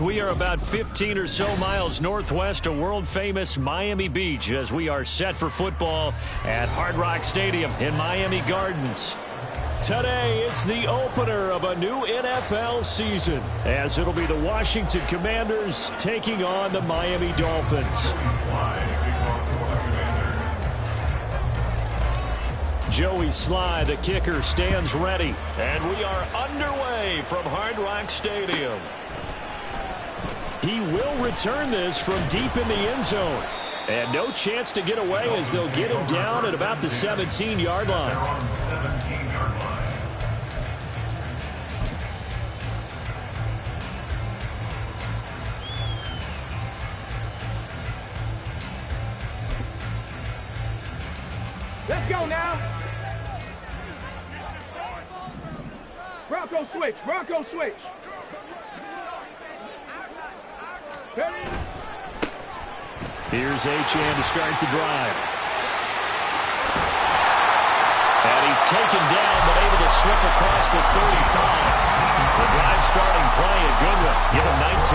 We are about 15 or so miles northwest of world-famous Miami Beach as we are set for football at Hard Rock Stadium in Miami Gardens. Today, it's the opener of a new NFL season, as it'll be the Washington Commanders taking on the Miami Dolphins. Joey Sly, the kicker, stands ready, and we are underway from Hard Rock Stadium. He will return this from deep in the end zone. And no chance to get away as they'll get him down at about the 17-yard line. Let's go now. Bronco switch. Bronco switch. Here's Achane to start the drive. And he's taken down, but able to slip across the 35. The drive starting play, a good one. Give him 19.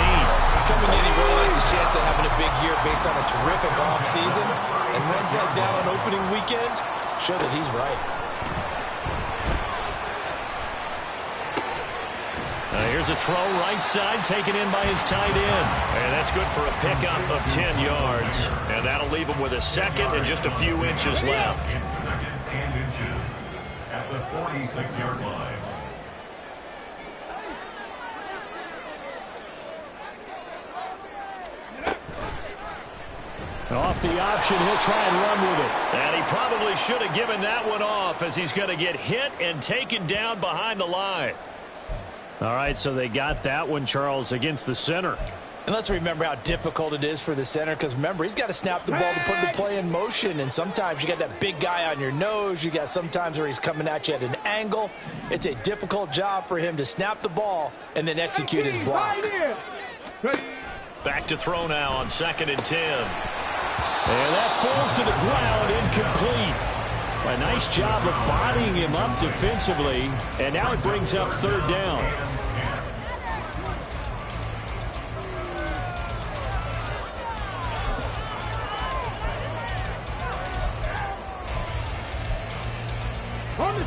Coming in, he realized his chance of having a big year based on a terrific offseason. And runs like that on opening weekend show that he's right. Here's a throw right side taken in by his tight end. And that's good for a pickup of 10 yards. And that'll leave him with a second and just a few inches left. Second and inches at the 46-yard line. Off the option, he'll try and run with it. And he probably should have given that one off as he's going to get hit and taken down behind the line. All right, so they got that one, Charles, against the center. And let's remember how difficult it is for the center, because remember, he's got to snap the ball to put the play in motion, and sometimes you got that big guy on your nose. You got sometimes where he's coming at you at an angle. It's a difficult job for him to snap the ball and then execute his block. Back to throw now on 2nd and 10. And that falls to the ground, incomplete. A nice job of bodying him up defensively, and now it brings up 3rd down.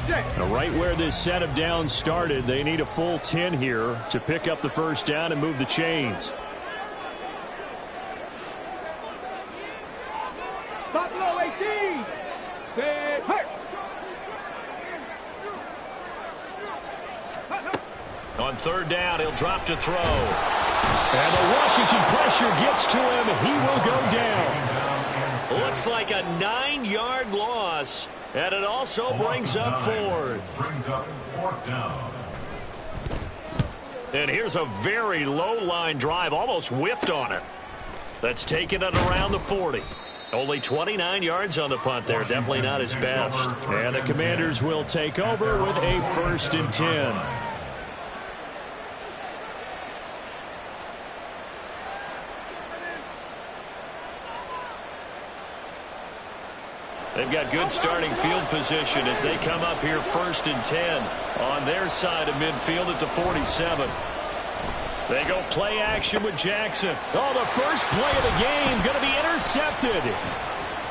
Now, right where this set of downs started, they need a full 10 here to pick up the 1st down and move the chains. Buffalo 18. Set, hurt. On 3rd down, he'll drop to throw. And the Washington pressure gets to him. He will go down. Looks like a 9-yard loss. And it also brings up 4th. Brings up 4th down. And here's a very low-line drive. Almost whiffed on it. That's taken it around the 40. Only 29 yards on the punt there. Definitely not his best. And the Commanders will take over with a 1st and 10. They've got good starting field position as they come up here 1st and 10 on their side of midfield at the 47. They go play action with Jackson. Oh, the first play of the game going to be intercepted.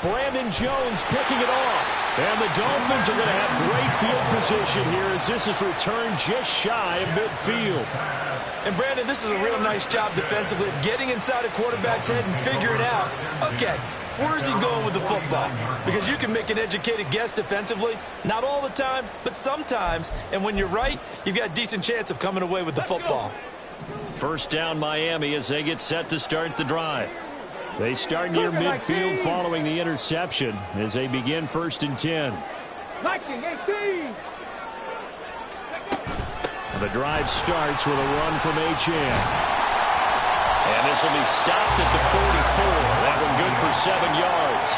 Brandon Jones picking it off. And the Dolphins are going to have great field position here as this is returned just shy of midfield. And Brandon, this is a real nice job defensively of getting inside a quarterback's head and figuring out, okay, where's he going with the football? Because you can make an educated guess defensively. Not all the time, but sometimes. And when you're right, you've got a decent chance of coming away with the football. 1st down Miami as they get set to start the drive. They start near midfield following the interception as they begin 1st and 10. The drive starts with a run from Achane. And this will be stopped at the 44. That one good for 7 yards.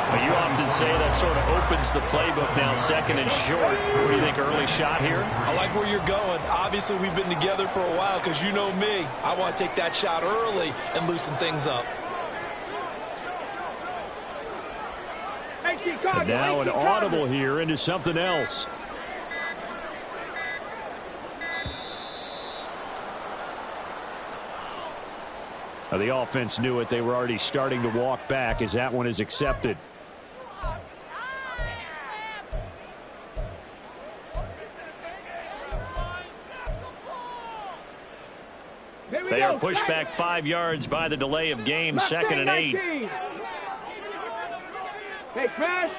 Well, you often say that sort of opens the playbook now, 2nd and short. What do you think, early shot here? I like where you're going. Obviously, we've been together for a while because you know me. I want to take that shot early and loosen things up. And now an audible here into something else. The offense knew it. They were already starting to walk back as that one is accepted. They are pushed back 5 yards by the delay of game, 2nd and 8. Hey, Crash.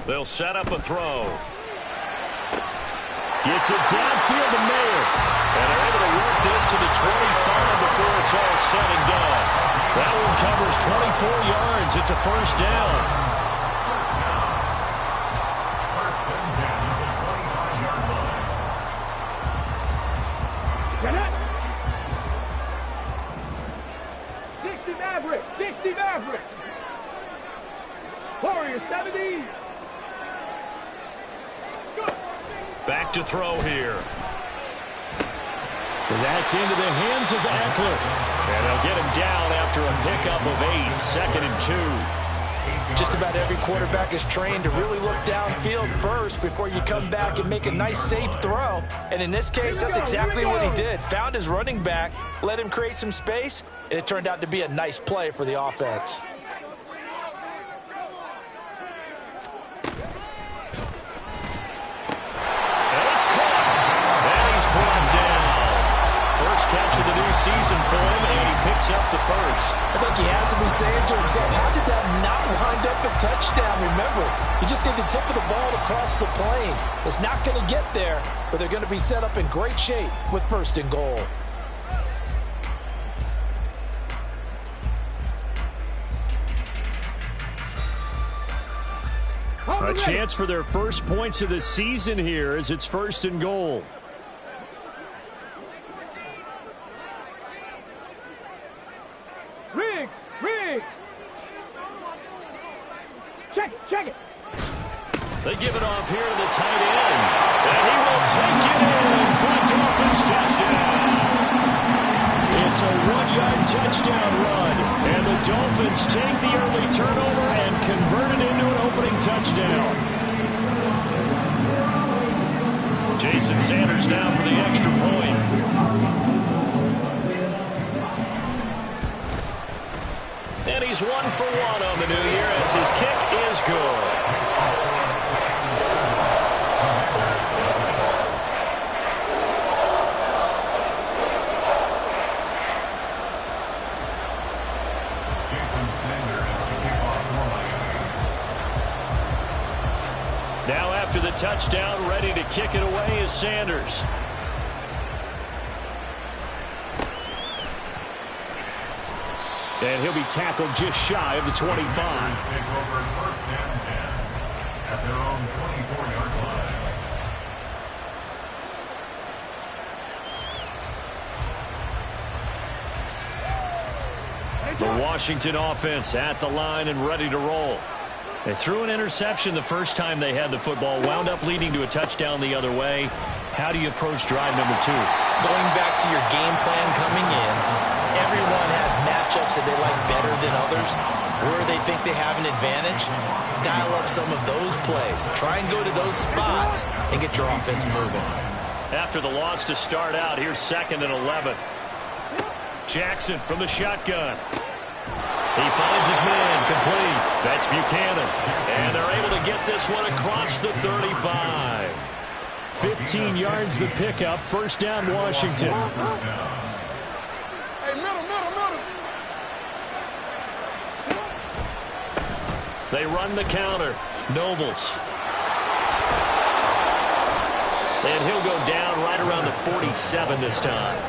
They'll set up a throw. Gets it downfield to Mayer. And they're able to work this to the 25 before it's all said and done. That one covers 24 yards. It's a first down. Warriors 70. Back to throw here. That's into the hands of Eckler. And they'll get him down after a pickup of 8, 2nd and 2. Just about every quarterback is trained to really look downfield first before you come back and make a nice, safe throw. And in this case, that's exactly what he did. Found his running back, let him create some space, and it turned out to be a nice play for the offense. Catch of the new season for him, and he picks up the first. I think he has to be saying to himself, how did that not wind up a touchdown? Remember, you just need the tip of the ball to cross the plane. It's not going to get there, but they're going to be set up in great shape with 1st and goal. A chance for their first points of the season here as it's 1st and goal. Riggs! Check it! They give it off here to the tight end. And he will take it in for a Dolphins touchdown. It's a 1-yard touchdown run. And the Dolphins take the early turnover and convert it into an opening touchdown. Jason Sanders now for the extra point. And he's 1 for 1 on the new year as his kick is good. Now after the touchdown, ready to kick it away is Sanders. And he'll be tackled just shy of the 25. Take over 1st and 10 at their own 24-yard line. The Washington offense at the line and ready to roll. They threw an interception the first time they had the football, wound up leading to a touchdown the other way. How do you approach drive number 2? Going back to your game plan coming in, everyone has matchups that they like better than others. Where they think they have an advantage, dial up some of those plays. Try and go to those spots and get your offense moving. After the loss to start out, here's 2nd and 11. Jackson from the shotgun. He finds his man complete. That's Buchanan. And they're able to get this one across the 35. 15 yards the pickup. First down, Washington. Hey, middle. They run the counter. Nobles. And he'll go down right around the 47 this time.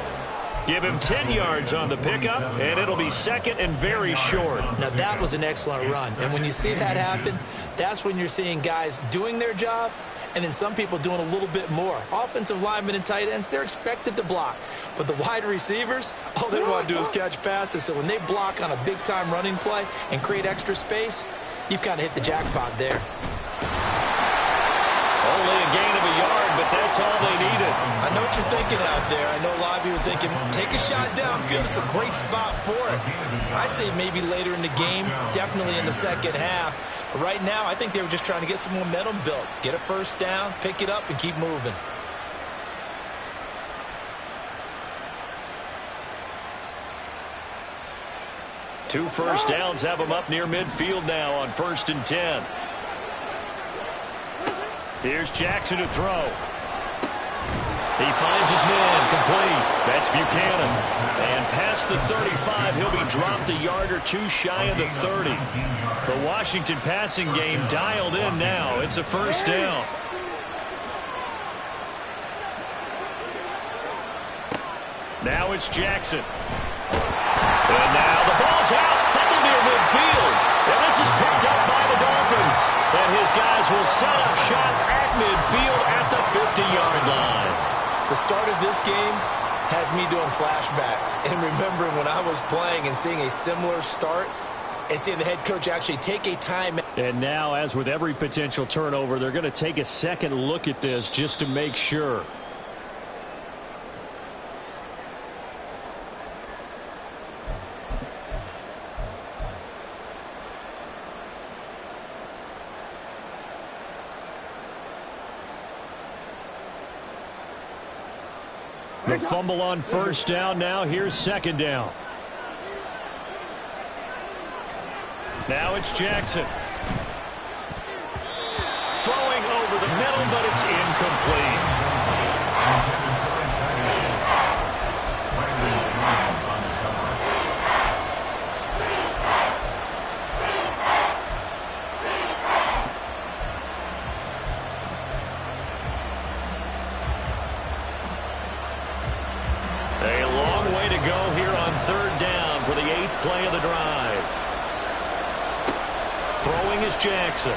Give him 10 yards on the pickup, and it'll be 2nd and very short. Now, that was an excellent run. And when you see that happen, that's when you're seeing guys doing their job and then some people doing a little bit more. Offensive linemen and tight ends, they're expected to block. But the wide receivers, all they want to do is catch passes. So when they block on a big-time running play and create extra space, you've kind of hit the jackpot there. Only a gain of a yard, but that's all they needed. I know what you're thinking out there. I know a lot of you are thinking, take a shot downfield. It's a great spot for it. I'd say maybe later in the game, definitely in the second half. Right now, I think they were just trying to get some momentum built. Get a first down, pick it up, and keep moving. Two first downs have them up near midfield now on 1st and 10. Here's Jackson to throw. He finds his man complete. That's Buchanan. And past the 35, he'll be dropped a yard or two shy of the 30. The Washington passing game dialed in now. It's a first down. Now it's Jackson. And now the ball's out, fumbled near midfield. And this is picked up by the Dolphins. And his guys will set up shop at midfield at the 50-yard line. The start of this game has me doing flashbacks and remembering when I was playing and seeing a similar start and seeing the head coach actually take a time. And now, as with every potential turnover, they're going to take a second look at this just to make sure. The fumble on first down now. Here's second down. Now it's Jackson. Throwing over the middle, but it's incomplete. A long way to go here on third down for the 8th play of the drive. Throwing is Jackson.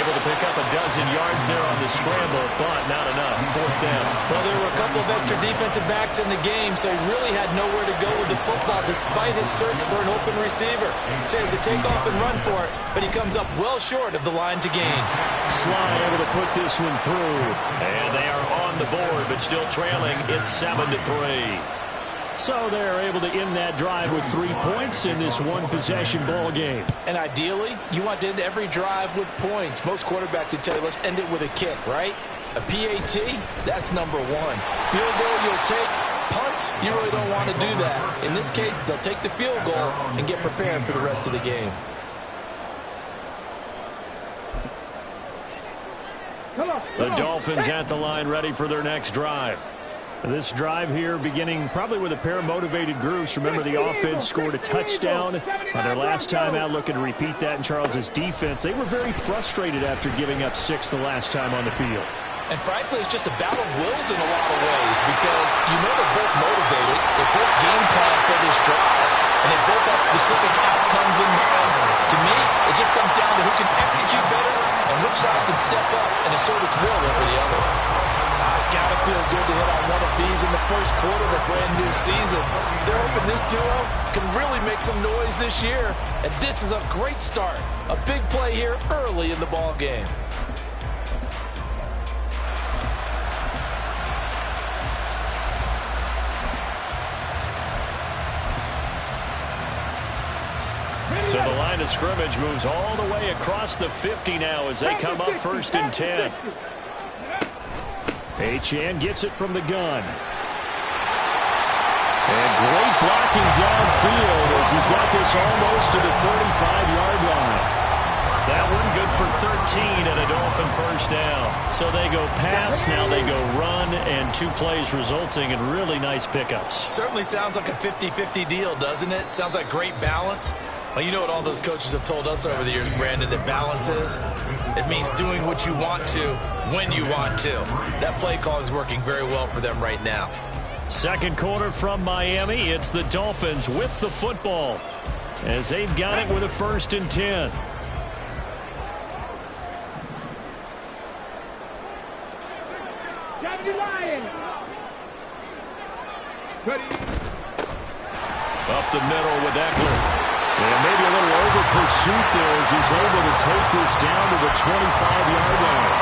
Able to pick up a dozen yards there on the scramble, but not enough. 4th down. Well, there were a couple of extra defensive backs in the game, so he really had nowhere to go with the football despite his search for an open receiver. So he has to take off and run for it, but he comes up well short of the line to gain. Slide able to put this one through. And they are on the board, but still trailing. It's 7-3. So they're able to end that drive with 3 points in this one-possession ball game. And ideally, you want to end every drive with points. Most quarterbacks would tell you, let's end it with a kick, right? A PAT, that's number one. Field goal you'll take. Punts, you really don't want to do that. In this case, they'll take the field goal and get prepared for the rest of the game. The Dolphins at the line ready for their next drive. This drive here beginning probably with a pair of motivated groups. Remember, the offense scored a touchdown on their last time out, looking to repeat that in Charles's defense. They were very frustrated after giving up 6 the last time on the field. And frankly, it's just a battle of wills in a lot of ways because you know they're both motivated. They're both game plan for this drive, and they both have specific outcomes in mind. To me, it just comes down to who can execute better and which side can step up and assert its will over the other. It's got to feel good to hit on one of these in the first quarter of a brand new season. They're hoping this duo can really make some noise this year, and this is a great start. A big play here early in the ball game. So the line of scrimmage moves all the way across the 50 now as they come up 1st and 10. Achane gets it from the gun. And great blocking downfield as he's got this almost to the 35-yard line. That one good for 13 and a Dolphin first down. So they go pass, now they go run, and 2 plays resulting in really nice pickups. Certainly sounds like a 50-50 deal, doesn't it? Sounds like great balance. Well, you know what all those coaches have told us over the years, Brandon, that balance is? It means doing what you want to when you want to. That play calling is working very well for them right now. Second quarter from Miami. It's the Dolphins with the football as they've got it with a 1st and 10. Up the middle with Eckler. And maybe a little over pursuit there as he's able to take this down to the 25-yard line.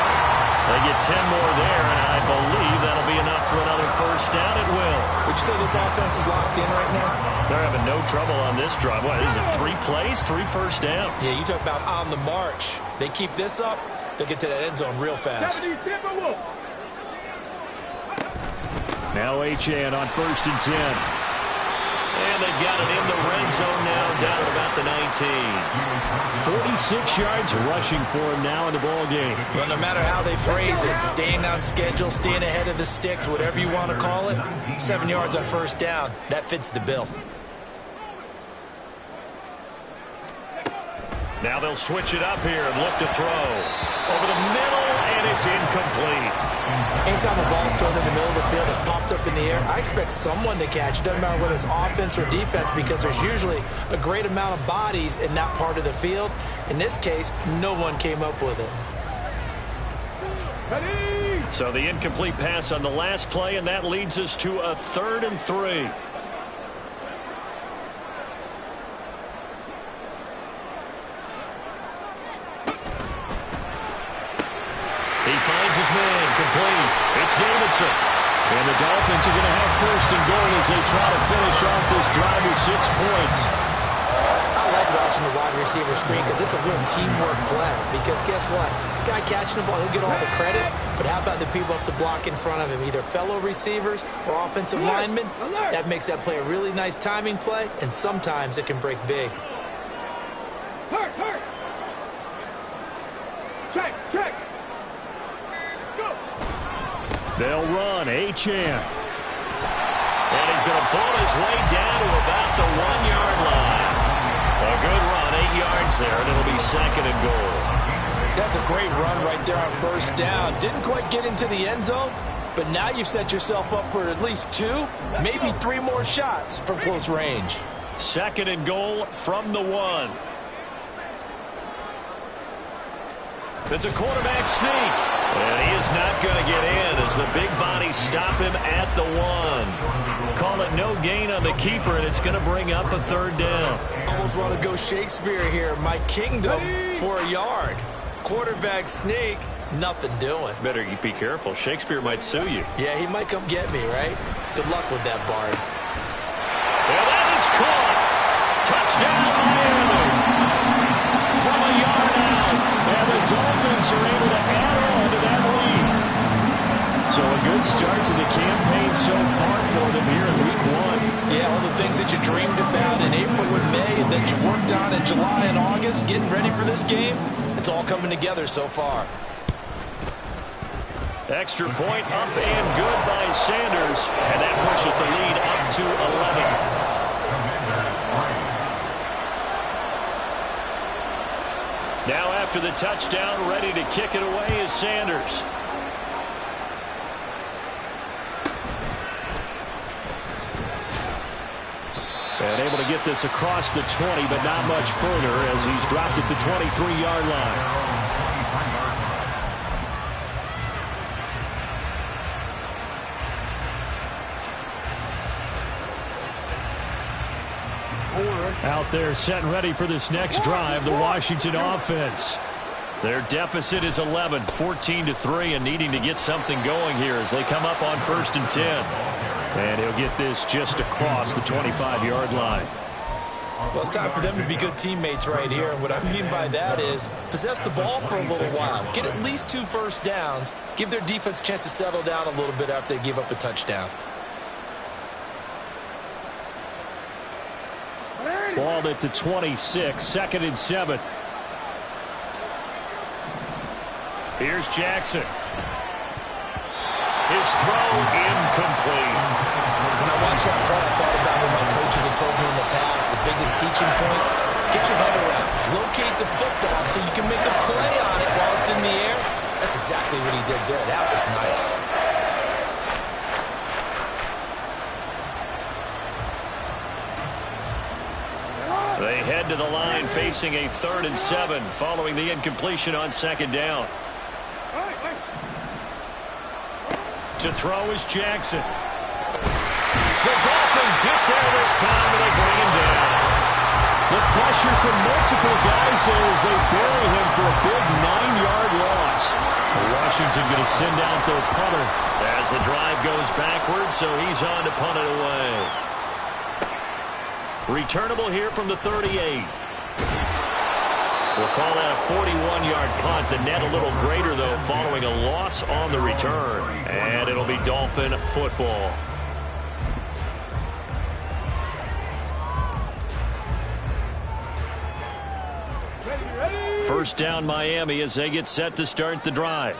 They get 10 more there, and I believe that'll be enough for another first down. It will. Would you say this offense is locked in right now? They're having no trouble on this drive. What, is it 3 plays, 3 first downs? Yeah, you talk about on the march. They keep this up, they'll get to that end zone real fast. 70 Timberwolves. Now Achane on 1st and 10. And they've got it in the red zone now, down at about the 19. 46 yards rushing for him now in the ball game. Well, no matter how they phrase it, staying on schedule, staying ahead of the sticks, whatever you want to call it, 7 yards on first down, that fits the bill. Now they'll switch it up here and look to throw. Over the middle, and it's incomplete. Anytime a ball's thrown in the middle of the field, it's popped up in the air, I expect someone to catch. It doesn't matter whether it's offense or defense, because there's usually a great amount of bodies in that part of the field. In this case, no one came up with it. Ready. So the incomplete pass on the last play, and that leads us to a 3rd and 3. He finds his man, complete. It's Davidson. And the Dolphins are going to have 1st and goal as they try to finish off this drive with 6 points. I like watching the wide receiver screen because it's a real teamwork play. Because guess what? The guy catching the ball, he'll get all the credit. But how about the people up to block in front of him, either fellow receivers or offensive linemen? That makes that play a really nice timing play, and sometimes it can break big. Hurt. Check. They'll run. Achane. And he's going to pull his way down to about the 1-yard line. A good run, 8 yards there, and it'll be 2nd and goal. That's a great run right there on first down. Didn't quite get into the end zone, but now you've set yourself up for at least 2, maybe 3 more shots from close range. 2nd and goal from the 1. It's a quarterback sneak. And he is not going to get in as the big bodies stop him at the 1. Call it no gain on the keeper, and it's going to bring up a 3rd down. Almost want to go Shakespeare here. My kingdom for a yard. Quarterback sneak, nothing doing. Better be careful. Shakespeare might sue you. Yeah, he might come get me, right? Good luck with that, Bard. And that is caught. Touchdown, Miami. From a yard out. And the Dolphins are able to add on to that lead. So a good start to the campaign so far for them here in Week 1. Yeah, all the things that you dreamed about in April and May and that you worked on in July and August, getting ready for this game, it's all coming together so far. Extra point up and good by Sanders. And that pushes the lead up to 11. Now after the touchdown, ready to kick it away is Sanders. And able to get this across the 20, but not much further as he's dropped it to 23-yard line. Out there set and ready for this next drive, the Washington offense. Their deficit is 11, 14-3, and needing to get something going here as they come up on 1st and 10. And he'll get this just across the 25-yard line. Well, it's time for them to be good teammates right here. And what I mean by that is possess the ball for a little while. Get at least 2 first downs. Give their defense a chance to settle down a little bit after they give up a touchdown. Balled it to 26, 2nd and 7. Here's Jackson. His throw incomplete. When I watched that play, I thought about what my coaches have told me in the past. The biggest teaching point, get your head around. Locate the football so you can make a play on it while it's in the air. That's exactly what he did there. That was nice. They head to the line facing a 3rd and 7 following the incompletion on 2nd down. To throw is Jackson. The Dolphins get there this time and they bring him down. The pressure from multiple guys as they bury him for a big 9-yard loss. Washington going to send out their punter as the drive goes backwards, so he's on to punt it away. Returnable here from the 38. We'll call that a 41-yard punt. The net a little greater, though, following a loss on the return. And it'll be Dolphin football. First down Miami as they get set to start the drive.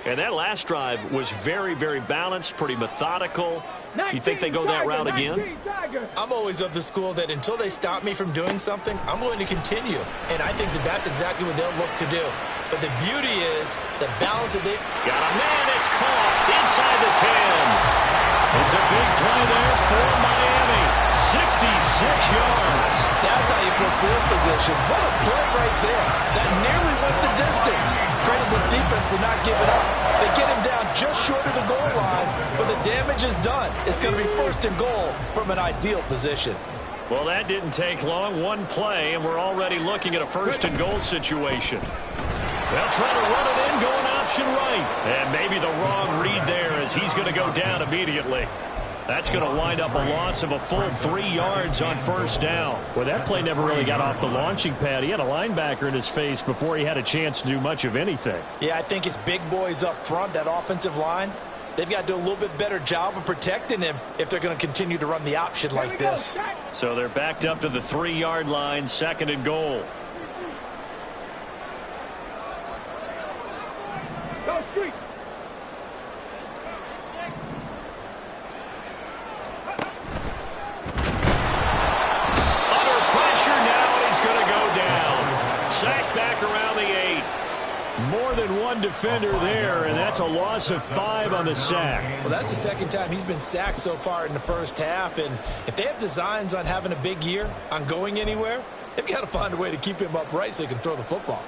And that last drive was very, very balanced, pretty methodical. You think they go that route again? I'm always of the school that until they stop me from doing something, I'm going to continue. And I think that that's exactly what they'll look to do. But the beauty is the balance that they... Got a man, it's caught inside the 10. It's a big play there for Miami. 66 yards. That's how you put field position. What a play right there. That nearly went the distance. Credit this defense for not giving up. They get him down just short of the goal line, but the damage is done. It's going to be first and goal from an ideal position. Well, that didn't take long. One play, and we're already looking at a first and goal situation. They'll try to run it in, going option right. And maybe the wrong read there as he's going to go down immediately. That's going to wind up a loss of a full 3 yards on first down. Well, that play never really got off the launching pad. He had a linebacker in his face before he had a chance to do much of anything. Yeah, I think it's big boys up front, that offensive line. They've got to do a little bit better job of protecting him if they're going to continue to run the option like this. So they're backed up to the 3-yard line, second and goal. Go street. Sacked back around the 8. More than one defender there, and that's a loss of 5 on the sack. Well, that's the second time he's been sacked so far in the first half, and if they have designs on having a big year, on going anywhere, they've got to find a way to keep him upright so he can throw the football.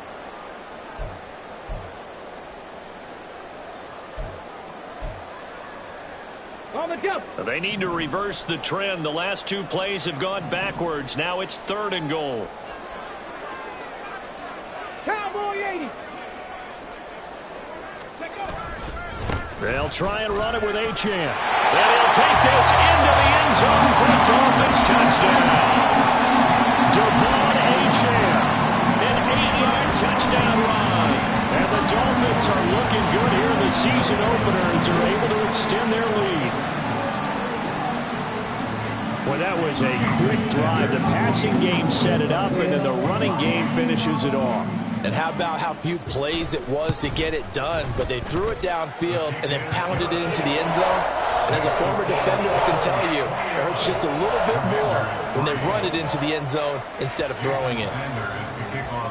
On the jump. They need to reverse the trend. The last 2 plays have gone backwards. Now it's third and goal. Cowboy 80. They'll try and run it with Achane. And he'll take this into the end zone for a Dolphins touchdown. Devon Achane, an 8-yard touchdown run. And the Dolphins are looking good here in the season opener as they're able to extend their lead. Well, that was a quick drive. The passing game set it up, and then the running game finishes it off. And how about how few plays it was to get it done, but they threw it downfield and then pounded it into the end zone. And as a former defender, I can tell you, it hurts just a little bit more when they run it into the end zone instead of throwing it.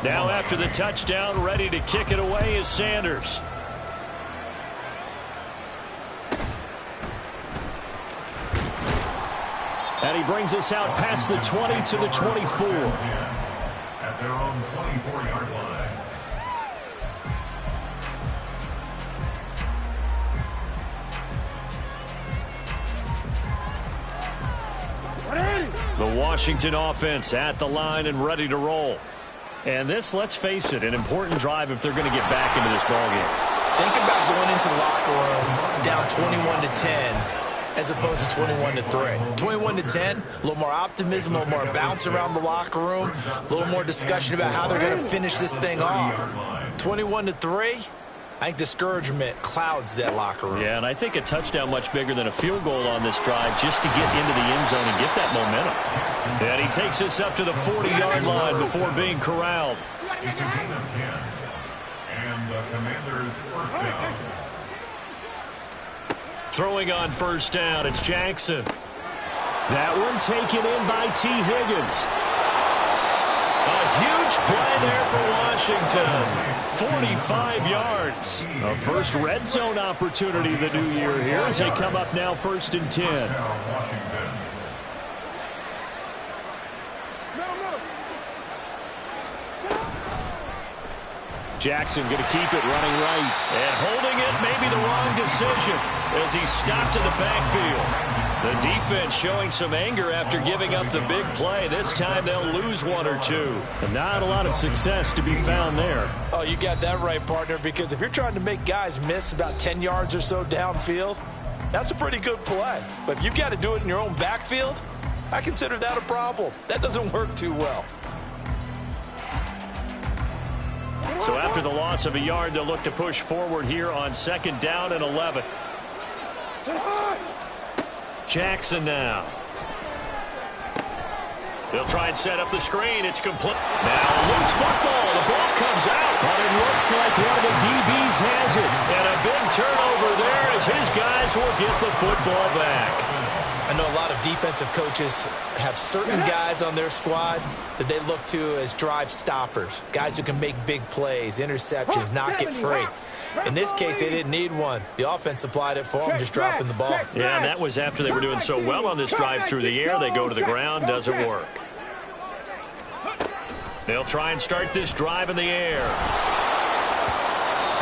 Now after the touchdown, ready to kick it away is Sanders. And he brings us out past the 20 to the 24. At their own 24-yard line. The Washington offense at the line and ready to roll. And this, let's face it, an important drive if they're going to get back into this ballgame. Think about going into the locker room down 21-10 as opposed to 21-3. 21-10, a little more optimism, a little more bounce around the locker room, a little more discussion about how they're going to finish this thing off. 21-3, I think discouragement clouds that locker room. Yeah, and I think a touchdown much bigger than a field goal on this drive just to get into the end zone and get that momentum. And he takes us up to the 40-yard line before being corralled. It's a gain of 10. And the Commanders' first down. Throwing on first down, it's Jackson. That one taken in by T. Higgins. A huge play there for Washington. 45 yards. A first red zone opportunity the new year here as they come up now first and 10. Jackson going to keep it running right. And holding it, maybe the wrong decision as he stopped in the backfield. The defense showing some anger after giving up the big play. This time they'll lose one or two. And not a lot of success to be found there. Oh, you got that right, partner, because if you're trying to make guys miss about 10 yards or so downfield, that's a pretty good play. But if you've got to do it in your own backfield, I consider that a problem. That doesn't work too well. So after the loss of a yard, they'll look to push forward here on 2nd down and 11. Jackson now. They'll try and set up the screen. It's complete. Now a loose football. The ball comes out. But it looks like one of the DBs has it. And a big turnover there as his guys will get the football back. I know a lot of defensive coaches have certain guys on their squad that they look to as drive stoppers, guys who can make big plays, interceptions, not get free. In this case, they didn't need one. The offense supplied it for them, just dropping the ball. Yeah, and that was after they were doing so well on this drive through the air. They go to the ground, doesn't work. They'll try and start this drive in the air.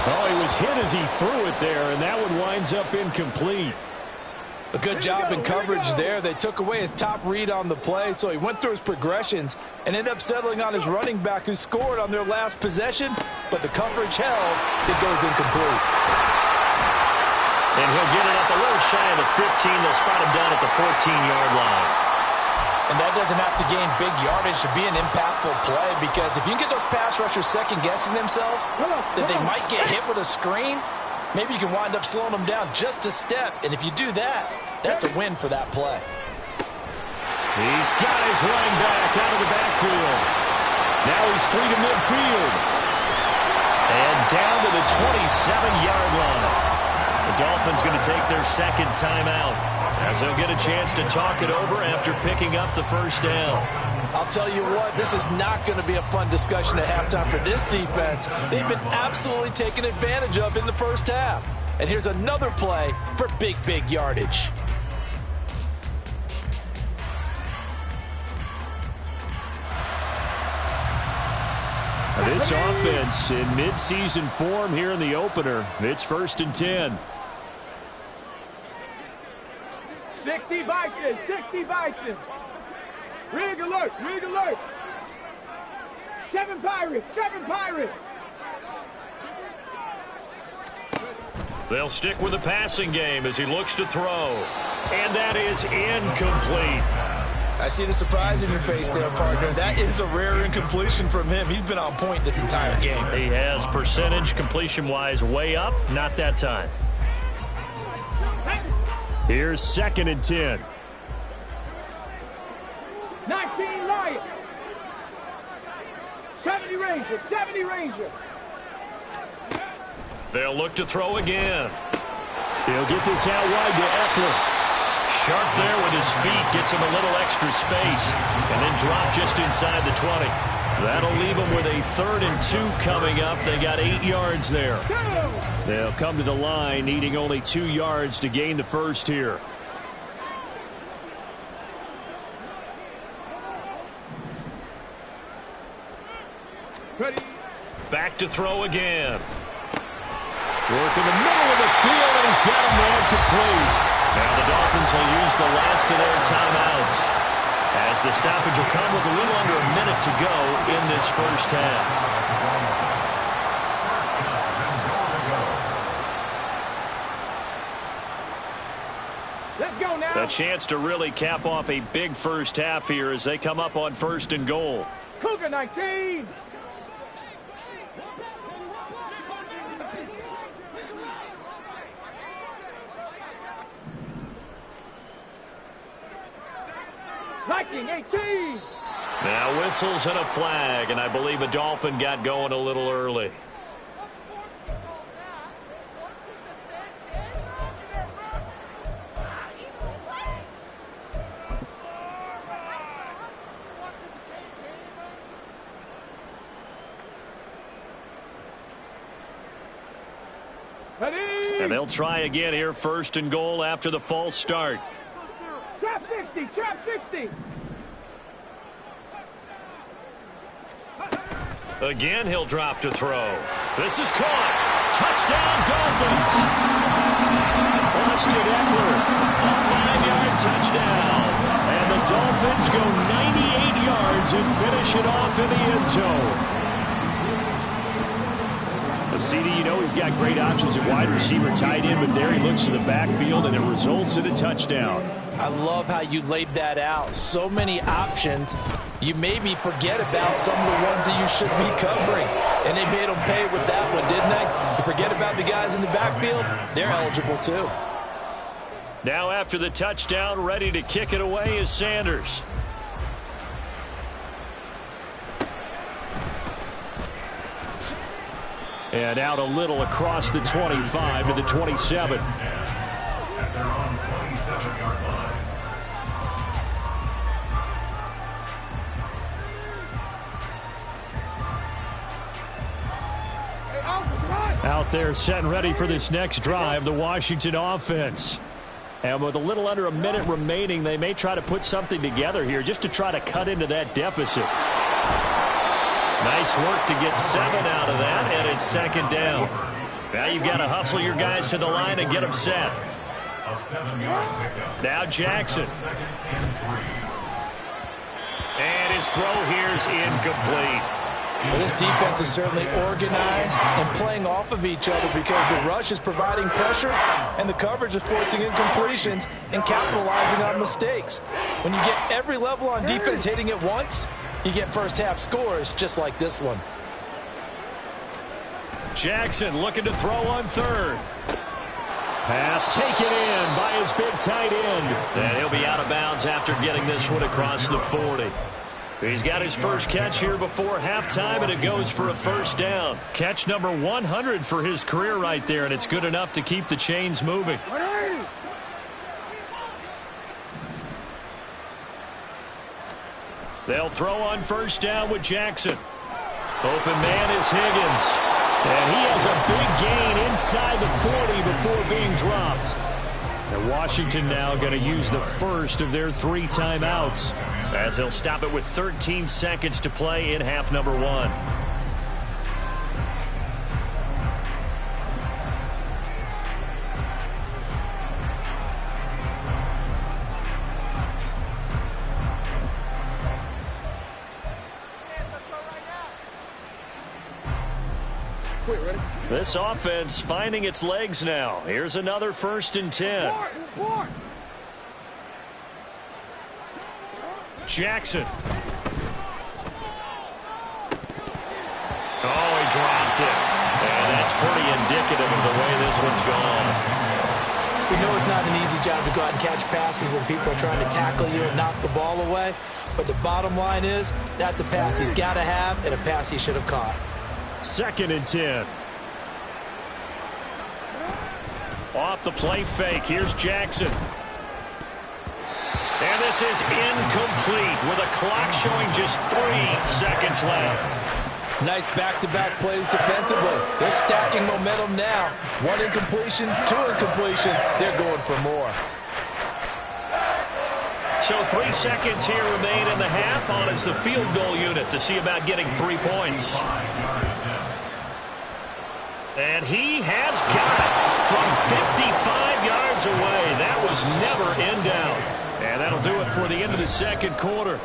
Oh, he was hit as he threw it there, and that one winds up incomplete. A good job in coverage there. They took away his top read on the play, so he went through his progressions and ended up settling on his running back who scored on their last possession, but the coverage held. It goes incomplete. And he'll get it up a little shy of the 15. They'll spot him down at the 14-yard line. And that doesn't have to gain big yardage to be an impactful play, because if you can get those pass rushers second-guessing themselves, that they might get hit with a screen, maybe you can wind up slowing them down just a step. And if you do that, that's a win for that play. He's got his running back out of the backfield. Now he's free to midfield. And down to the 27-yard line. The Dolphins going to take their second timeout as they'll get a chance to talk it over after picking up the first down. I'll tell you what, this is not going to be a fun discussion at halftime for this defense. They've been absolutely taken advantage of in the first half. And here's another play for big yardage. This offense in midseason form here in the opener. It's 1st and 10. 60 Vikings, 60 Vikings. Rig alert, rig alert. 7 Pirates, 7 Pirates. They'll stick with the passing game as he looks to throw. And that is incomplete. I see the surprise in your face there, partner. That is a rare incompletion from him. He's been on point this entire game. He has percentage completion-wise way up. Not that time. Here's 2nd and 10. 19 Lions. 70 Rangers, 70 Rangers. They'll look to throw again. He'll get this out wide to Eckler. Sharp there with his feet, gets him a little extra space, and then drop just inside the 20. That'll leave them with a 3rd and 2 coming up. They got 8 yards there. They'll come to the line, needing only 2 yards to gain the first here. Ready. Back to throw again. Work in the middle of the field, and he's got him there complete. Now the Dolphins will use the last of their timeouts as the stoppage will come with a little under a minute to go in this first half. Let's go now. A chance to really cap off a big first half here as they come up on 1st and goal. Cougar 19. Viking 18. Now whistles and a flag, and I believe a Dolphin got going a little early. Ready. And they'll try again here, 1st and goal after the false start. Trap 60, trap 60. Again, he'll drop to throw. This is caught. Touchdown, Dolphins. Austin Eckler. A 5-yard yards and finish it off in the end zone. CD, you know he's got great options at wide receiver, tight end, but there he looks to the backfield, and it results in a touchdown. I love how you laid that out. So many options. You maybe forget about some of the ones that you should be covering. And they made them pay with that one, didn't they? You forget about the guys in the backfield, they're eligible too. Now after the touchdown, ready to kick it away is Sanders. And out a little across the 25 to the 27. At their own 27-yard line. Out there set and ready for this next drive, the Washington offense. And with a little under a minute remaining, they may try to put something together here just to try to cut into that deficit. Nice work to get 7 out of that, and it's second down. Now you've got to hustle your guys to the line and get them set. A 7-yard pickup. Now Jackson. Second and 3. And his throw here's incomplete. Well, this defense is certainly organized and playing off of each other because the rush is providing pressure and the coverage is forcing incompletions and capitalizing on mistakes. When you get every level on defense hitting at once, you get first-half scores just like this one. Jackson looking to throw on third. Pass taken in by his big tight end. And he'll be out of bounds after getting this one across the 40. He's got his first catch here before halftime, and it goes for a first down. Catch number 100 for his career right there, and it's good enough to keep the chains moving. They'll throw on first down with Jackson. Open man is Higgins. And he has a big gain inside the 40 before being dropped. And Washington now going to use the first of their 3 timeouts, as they'll stop it with 13 seconds to play in half number 1. This offense finding its legs now. Here's another 1st and 10. Jackson. Oh, he dropped it. And that's pretty indicative of the way this one's gone. We know it's not an easy job to go out and catch passes when people are trying to tackle you and knock the ball away. But the bottom line is that's a pass he's got to have and a pass he should have caught. 2nd and 10. Off the play fake, here's Jackson. And this is incomplete with a clock showing just 3 seconds left. Nice back-to-back plays defensively. They're stacking momentum now. 1 incompletion, 2 incompletion. They're going for more. So 3 seconds here remain in the half on as the field goal unit to see about getting 3 points. And he has got it from 55 yards away. That was never in doubt. And that'll do it for the end of the second quarter.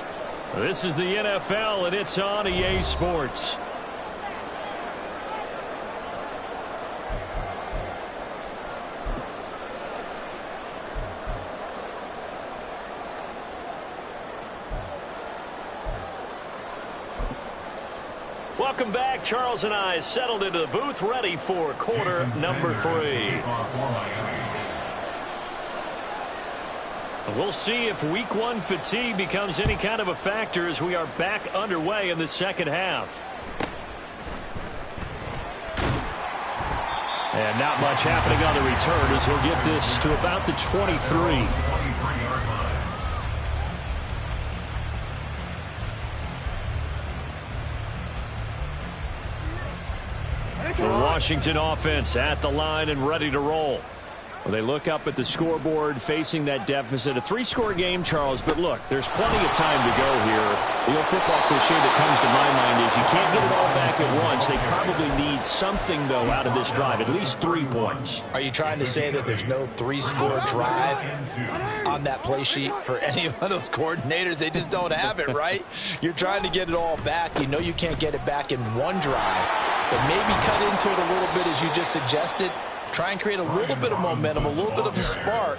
This is the NFL, and it's on EA Sports. Welcome back. Charles and I settled into the booth, ready for quarter number 3. We'll see if week 1 fatigue becomes any kind of a factor as we are back underway in the second half. And not much happening on the return as he'll get this to about the 23. The Washington offense at the line and ready to roll. Well, they look up at the scoreboard facing that deficit. A 3-score game, Charles, but look, there's plenty of time to go here. The old football cliche that comes to my mind is you can't get it all back at once. They probably need something, though, out of this drive, at least 3 points. Are you trying to say that there's no 3-score drive on that play sheet for any of those coordinators? They just don't have it, right? You're trying to get it all back. You know you can't get it back in one drive, but maybe cut into it a little bit as you just suggested. Try and create a little bit of momentum, a little bit of a spark,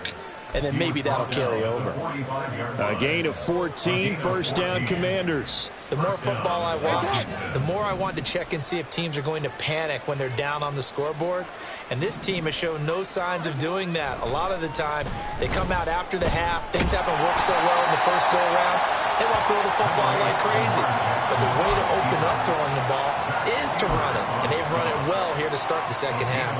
and then maybe that'll carry over. A gain of 14, first down, Commanders. The more football I watch, the more I want to check and see if teams are going to panic when they're down on the scoreboard. And this team has shown no signs of doing that. A lot of the time, they come out after the half. Things haven't worked so well in the first go-around. They want to throw the football like crazy. But the way to open up throwing the ball is to run it. And they've run it well here to start the second half.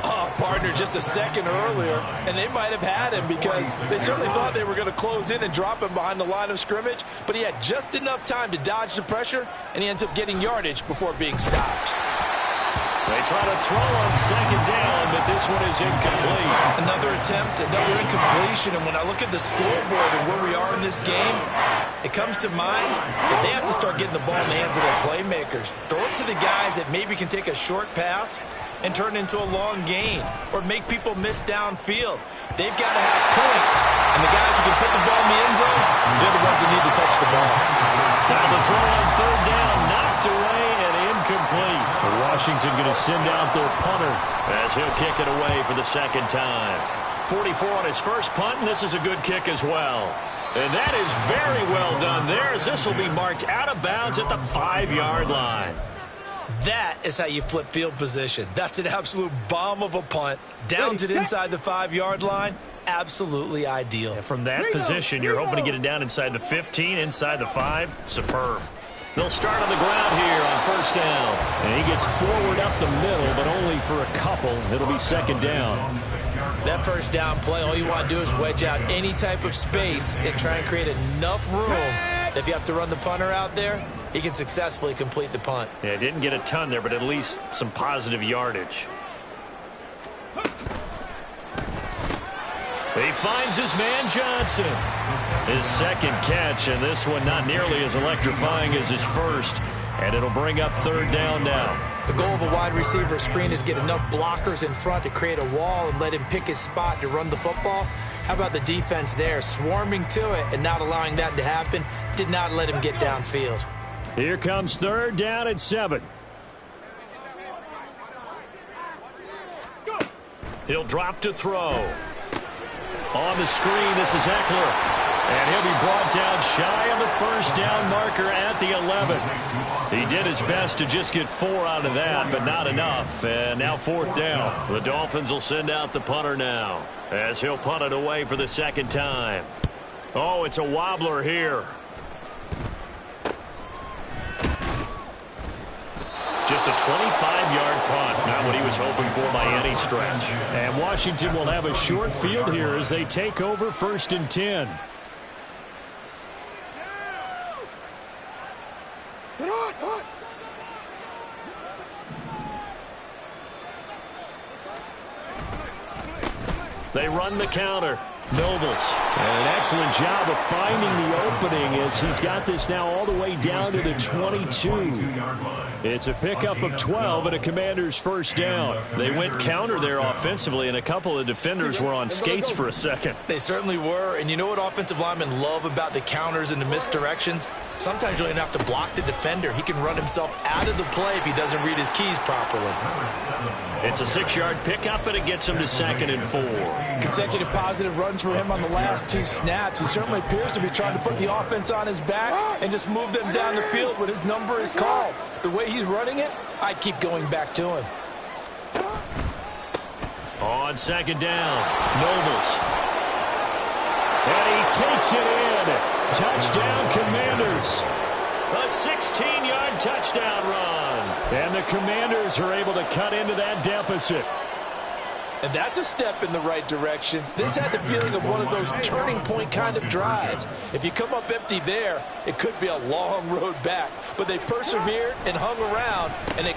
Oh, partner, just a second earlier, and they might have had him because they certainly thought they were going to close in and drop him behind the line of scrimmage, but he had just enough time to dodge the pressure, and he ends up getting yardage before being stopped. They try to throw on second down, but this one is incomplete. Another attempt, another incompletion, and when I look at the scoreboard and where we are in this game, it comes to mind that they have to start getting the ball in the hands of their playmakers. Throw it to the guys that maybe can take a short pass and turn it into a long gain or make people miss downfield. They've got to have points, and the guys who can put the ball in the end zone, they're the ones that need to touch the ball. Now the throw on third down, knocked away and incomplete. Washington going to send out their punter as he'll kick it away for the second time. 44 on his first punt, and this is a good kick as well. And that is very well done there, as this will be marked out of bounds at the 5-yard line. That is how you flip field position. That's an absolute bomb of a punt. Downs it inside the 5-yard line. Absolutely ideal. And from that position, you're hoping to get it down inside the 15, inside the 5. Superb. They'll start on the ground here on first down. And he gets forward up the middle, but only for a couple. It'll be second down. That first down play, all you want to do is wedge out any type of space and try and create enough room that if you have to run the punter out there, he can successfully complete the punt. Yeah, didn't get a ton there, but at least some positive yardage. He finds his man Johnson. His second catch, and this one not nearly as electrifying as his first. And it'll bring up third down now. The goal of a wide receiver screen is get enough blockers in front to create a wall and let him pick his spot to run the football. How about the defense there, swarming to it and not allowing that to happen? Did not let him get downfield. Here comes third down at 7. He'll drop to throw. On the screen, this is Eckler. And he'll be brought down shy of the first down marker at the 11. He did his best to just get 4 out of that, but not enough. And now fourth down. The Dolphins will send out the punter now, as he'll punt it away for the second time. Oh, it's a wobbler here. Just a 25-yard punt. Not what he was hoping for by any stretch. And Washington will have a short field here as they take over first and 10. They run the counter. Nobles. An excellent job of finding the opening as he's got this now all the way down to the 22. It's a pickup of 12 and a Commander's first down. They went counter there offensively, and a couple of defenders were on skates for a second. They certainly were, and you know what offensive linemen love about the counters and the misdirections? Sometimes you don't even have to block the defender. He can run himself out of the play if he doesn't read his keys properly. It's a 6-yard pickup, and it gets him to 2nd and 4. Consecutive positive runs for him on the last 2 snaps. He certainly appears to be trying to put the offense on his back and just move them down the field when his number is called. The way he's running it, I keep going back to him. On second down, Nobles. And he takes it in. Touchdown, Commanders. A 16-yard touchdown run. And the Commanders are able to cut into that deficit. And that's a step in the right direction. This had the feeling of one of those turning point kind of drives. If you come up empty there, it could be a long road back. But they persevered and hung around, and they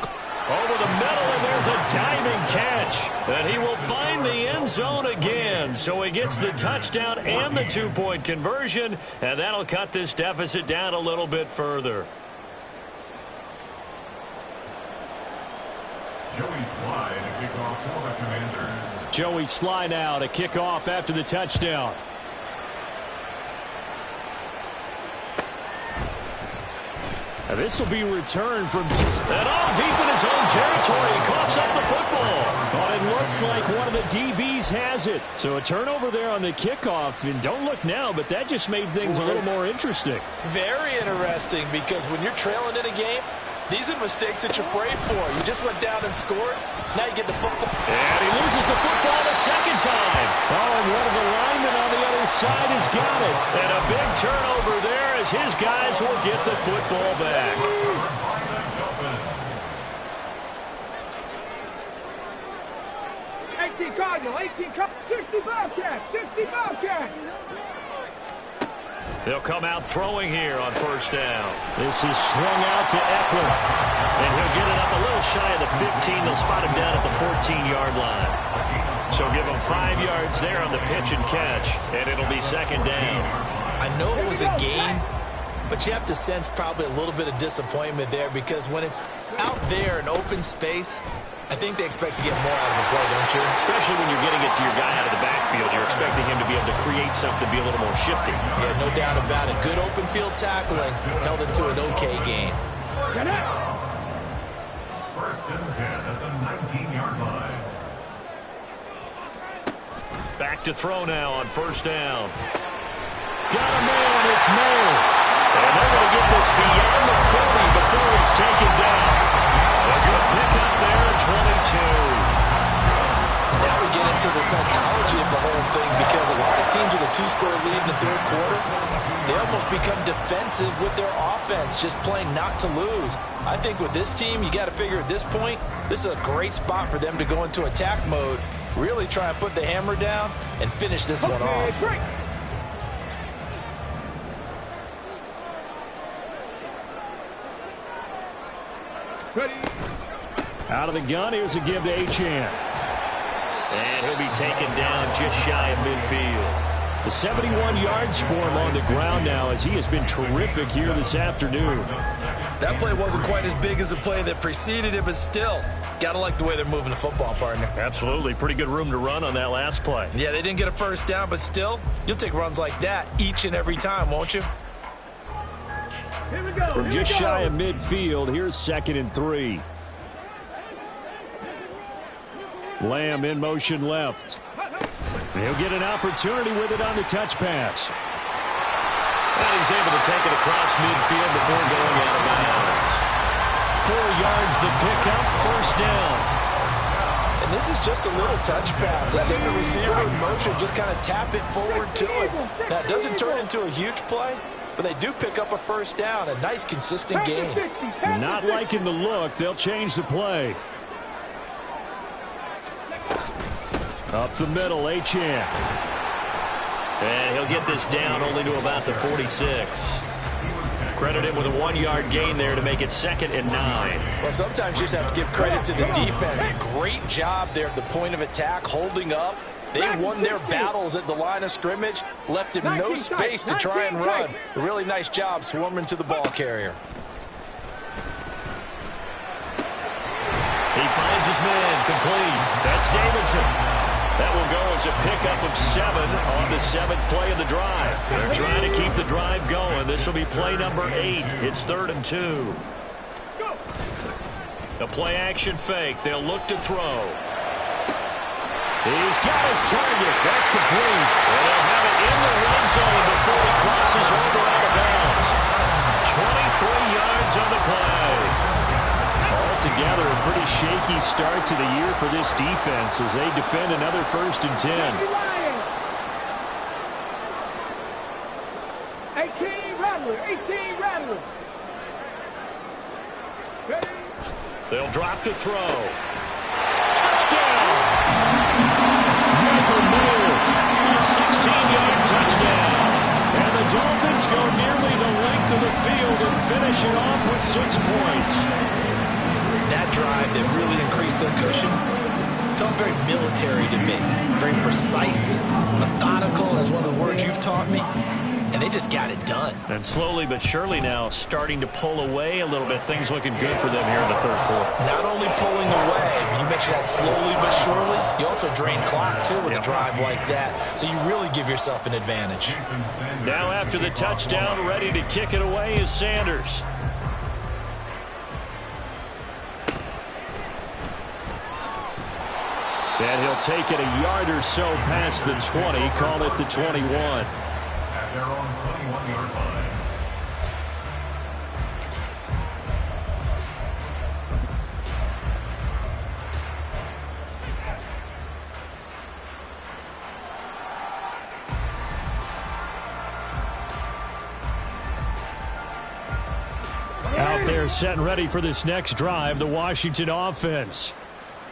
Over the middle, and there's a diving catch. And he will find the end zone again. So he gets the touchdown and the two-point conversion, and that'll cut this deficit down a little bit further. Joey Slye to kick off for the Commanders. Joey Slye now to kick off after the touchdown. And this will be returned from... And all deep in his own territory. He coughs up the football. But it looks like one of the DBs has it. So a turnover there on the kickoff. And don't look now, but that just made things a little more interesting. Very interesting, because when you're trailing in a game, these are mistakes that you pray for. You just went down and scored. Now you get the football. And he loses the football the second time. Oh, and one of the linemen on the other side has got it. And a big turnover there as his guys will get the football back. 18 Cardinal, 18 Cardinal, 60 Bobcats, 60 Bobcats. They'll come out throwing here on first down. This is swung out to Eckler. And he'll get it up a little shy of the 15. They'll spot him down at the 14-yard line. So give him 5 yards there on the pitch and catch, and it'll be second down. I know it was a game, but you have to sense probably a little bit of disappointment there, because when it's out there in open space, I think they expect to get more out of the play, don't you? Especially when you're getting it to your guy out of the backfield. You're expecting him to be able to create something, be a little more shifty. Yeah, no doubt about it. Good open field tackling held it to an okay game. First and 10 at the 19-yard line. Back to throw now on first down. Got a man, it's May. And they're going to get this beyond the 40 before it's taken down. A good pickup there at 22. Now we get into the psychology of the whole thing, because a lot of teams with a 2-score lead in the third quarter, they almost become defensive with their offense, just playing not to lose. I think with this team, you got to figure at this point, this is a great spot for them to go into attack mode, really try and put the hammer down and finish this one off. Great. Ready. Out of the gun, here's a give to Achane. And he'll be taken down just shy of midfield. The 71 yards for him on the ground now, as he has been terrific here this afternoon. That play wasn't quite as big as the play that preceded it, but still, gotta like the way they're moving the football, partner. Absolutely. Pretty good room to run on that last play. Yeah, they didn't get a first down, but still, you'll take runs like that each and every time, won't you? Here we go. From just shy of midfield, here's 2nd and 3. Lamb in motion left. He'll get an opportunity with it on the touch pass. And he's able to take it across midfield before going out of bounds. 4 yards the pickup, first down. And this is just a little touch pass. They send the receiver in motion, just kind of tap it forward to it. Now, it doesn't turn into a huge play, but they do pick up a first down. A nice, consistent game. Not liking the look. They'll change the play. Up the middle, Achane. And he'll get this down only to about the 46. Credit him with a 1-yard gain there to make it 2nd and 9. Well, sometimes you just have to give credit to the defense. Great job there at the point of attack, holding up. They won their battles at the line of scrimmage, left him no space to try and run. A really nice job swarming to the ball carrier. He finds his man complete. That's Davidson. That will go as a pickup of 7 on the 7th play of the drive. They're trying to keep the drive going. This will be play number 8. It's 3rd and 2. The play action fake. They'll look to throw. He's got his target. That's complete. And they'll have it in the red zone before he crosses over out of bounds. 23 yards on the play. Altogether, a pretty shaky start to the year for this defense as they defend another 1st and 10. 18 Rattler, 18 Rattler. Ready. They'll drop to throw. Touchdown! Michael Mayer, a 16-yard touchdown. And the Dolphins go nearly the length of the field and finish it off with 6 points. that drive that really increased their cushion felt very military to me. Very precise, methodical, as one of the words you've taught me. And they just got it done. And slowly but surely now starting to pull away a little bit. Things looking good for them here in the third quarter. Not only pulling away, but you mentioned that slowly but surely. You also drain clock, too, with a drive like that. So you really give yourself an advantage. Now after the touchdown, ready to kick it away is Sanders. And he'll take it a yard or so past the 20, call it the 21. At their own 21-yard line. Out there set and ready for this next drive, the Washington offense.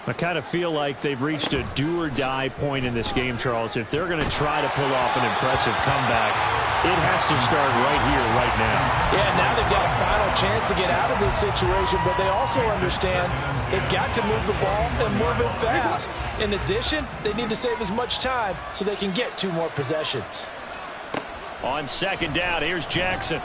I kind of feel like they've reached a do-or-die point in this game, Charles. If they're going to try to pull off an impressive comeback, it has to start right here, right now. Yeah, now they've got a final chance to get out of this situation, but they also understand they've got to move the ball and move it fast. In addition, they need to save as much time so they can get 2 more possessions. On second down, here's Jackson.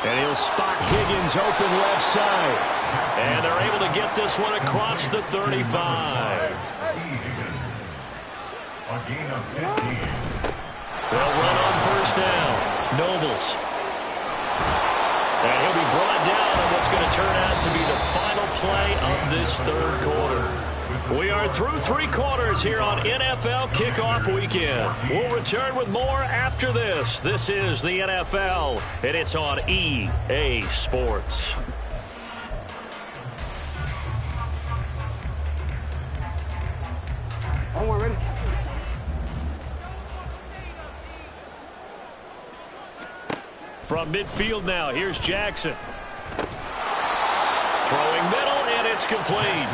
And he'll spot Higgins open left side. And they're able to get this one across the 35. A gain of 15. They'll run on first down. Nobles. And he'll be brought down on what's going to turn out to be the final play of this third quarter. We are through 3 quarters here on NFL Kickoff Weekend. We'll return with more after this. This is the NFL, and it's on EA Sports. Ready? From midfield now, here's Jackson. Throwing middle, and it's complete.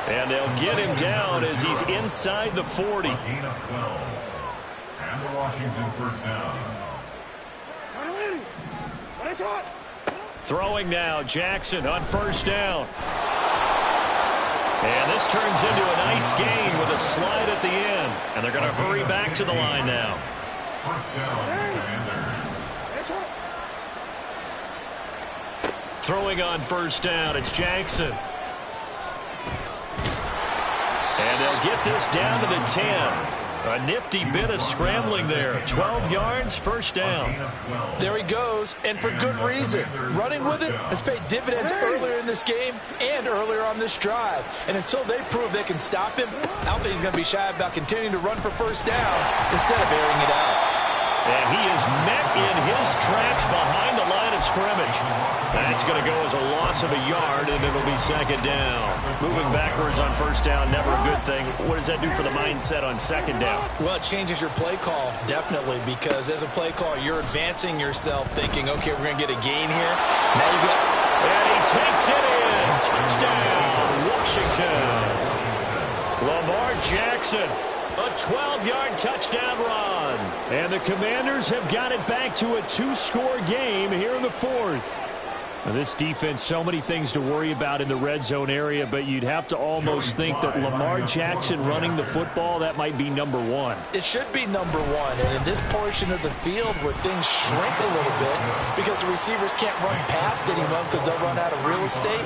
And they'll get him down as he's inside the 40. A gain of 12. And the Washington first down. Throwing now, Jackson on first down. And this turns into a nice gain with a slide at the end. And they're going to hurry back to the line now. First down, Commanders. Throwing on first down, it's Jackson. And they'll get this down to the 10. A nifty bit of scrambling there. 12 yards, first down. There he goes, and for good reason. Running with it has paid dividends earlier in this game and earlier on this drive. And until they prove they can stop him, I don't think he's going to be shy about continuing to run for first downs instead of airing it out. And he is met in his tracks behind the line of scrimmage. That's going to go as a loss of a yard, and it'll be second down. Moving backwards on first down, never a good thing. What does that do for the mindset on second down? Well, it changes your play call, definitely, because as a play call, you're advancing yourself thinking, okay, we're going to get a gain here. Now you got... And he takes it in. Touchdown, Washington. Lamar Jackson. A 12-yard touchdown run. And the Commanders have got it back to a 2-score game here in the fourth. Now, this defense, so many things to worry about in the red zone area, but you'd have to almost think that Lamar Jackson running the football, that might be number 1. It should be number 1, and in this portion of the field where things shrink a little bit because the receivers can't run past anyone because they'll run out of real estate,